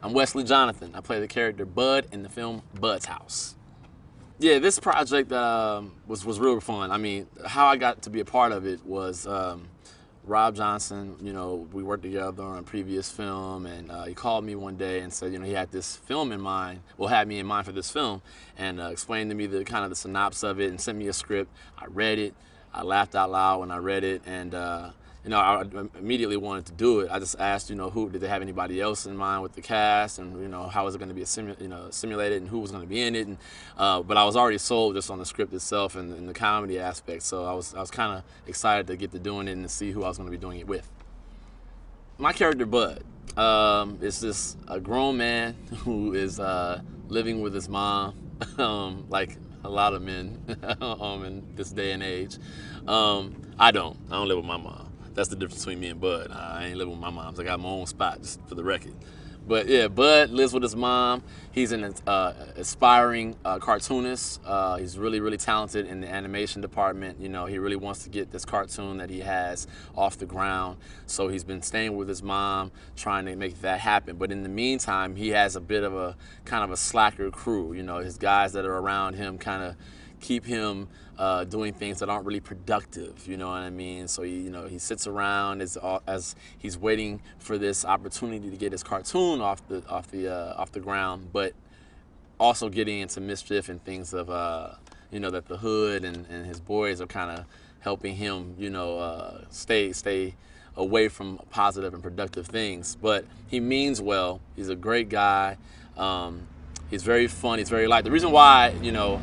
I'm Wesley Jonathan. I play the character Bud in the film Budz House. Yeah, this project was real fun. I mean, how I got to be a part of it was Rob Johnson. You know, we worked together on a previous film, and he called me one day and said, you know, he had this film in mind. Well, had me in mind for this film, and explained to me the kind of the synopsis of it, and sent me a script. I read it. I laughed out loud when I read it, and you know, I immediately wanted to do it. I just asked, you know, who did they have anybody else in mind with the cast, and you know, how was it going to be simulated, and who was going to be in it, and but I was already sold just on the script itself and the comedy aspect. So I was kind of excited to get to doing it and to see who I was going to be doing it with. My character Bud is just a grown man who is living with his mom, like a lot of men in this day and age. I don't live with my mom. That's the difference between me and Bud. I ain't living with my moms. I got my own spot, just for the record. But yeah, Bud lives with his mom. He's an aspiring cartoonist. He's really, really talented in the animation department. You know, he really wants to get this cartoon that he has off the ground. So he's been staying with his mom, trying to make that happen. But in the meantime, he has a bit of a kind of a slacker crew. You know, his guys that are around him kind of keep him doing things that aren't really productive, you know what I mean? So he sits around as he's waiting for this opportunity to get his cartoon off the ground, but also getting into mischief and things of you know, that the hood and his boys are kind of helping him, you know, stay away from positive and productive things. But he means well. He's a great guy. He's very fun. He's very light. The reason why, you know,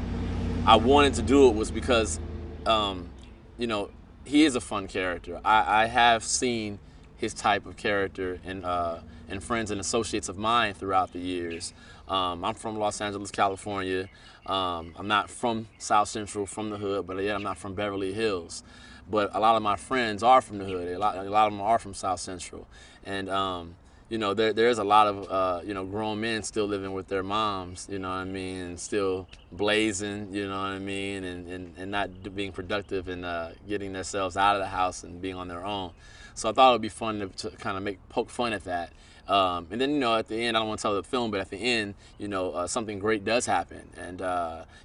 I wanted to do it was because, you know, he is a fun character. I have seen his type of character in friends and associates of mine throughout the years. I'm from Los Angeles, California. I'm not from South Central, from the hood, but yet I'm not from Beverly Hills. But a lot of my friends are from the hood. A lot of them are from South Central. And you know, there's a lot of, you know, grown men still living with their moms, you know what I mean, and still blazing, you know what I mean, and not being productive and getting themselves out of the house and being on their own. So I thought it would be fun to kind of poke fun at that. And then, you know, at the end, I don't want to tell the film, but at the end, you know, something great does happen, and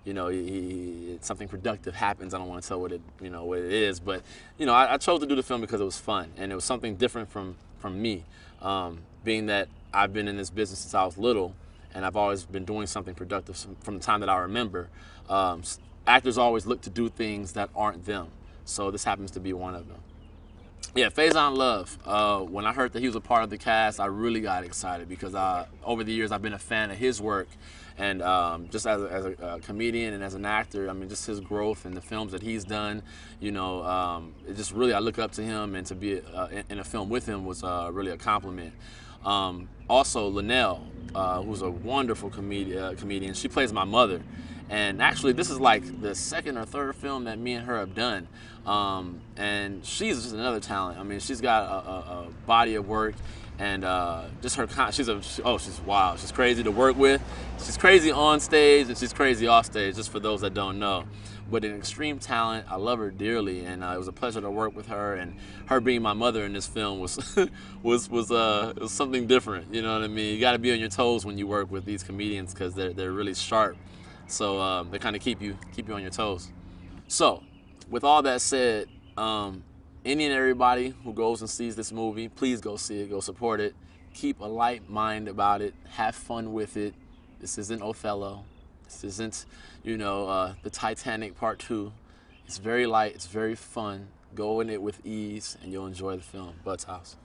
you know, something productive happens. I don't want to tell what it is, but you know, I chose to do the film because it was fun and it was something different from me. Being that I've been in this business since I was little, and I've always been doing something productive from the time that I remember. Actors always look to do things that aren't them, so this happens to be one of them. Yeah, Faison Love. When I heard that he was a part of the cast, I really got excited because over the years I've been a fan of his work, and just as a comedian and as an actor, I mean, just his growth and the films that he's done, you know, it just really, I look up to him, and to be in a film with him was really a compliment. Also, Linnell, who's a wonderful comedian. She plays my mother. And actually, this is like the second or third film that me and her have done. And she's just another talent. I mean, she's got a body of work, and just her, she's wild. She's crazy to work with. She's crazy on stage, and she's crazy off stage, just for those that don't know. But an extreme talent. I love her dearly, and it was a pleasure to work with her. And her being my mother in this film was was something different. You know what I mean? You got to be on your toes when you work with these comedians because they're really sharp. So they kind of keep you on your toes. So, with all that said, any and everybody who goes and sees this movie, please go see it, go support it. Keep a light mind about it. Have fun with it. This isn't Othello. This isn't, you know, the Titanic Part 2. It's very light. It's very fun. Go in it with ease, and you'll enjoy the film. Budz House.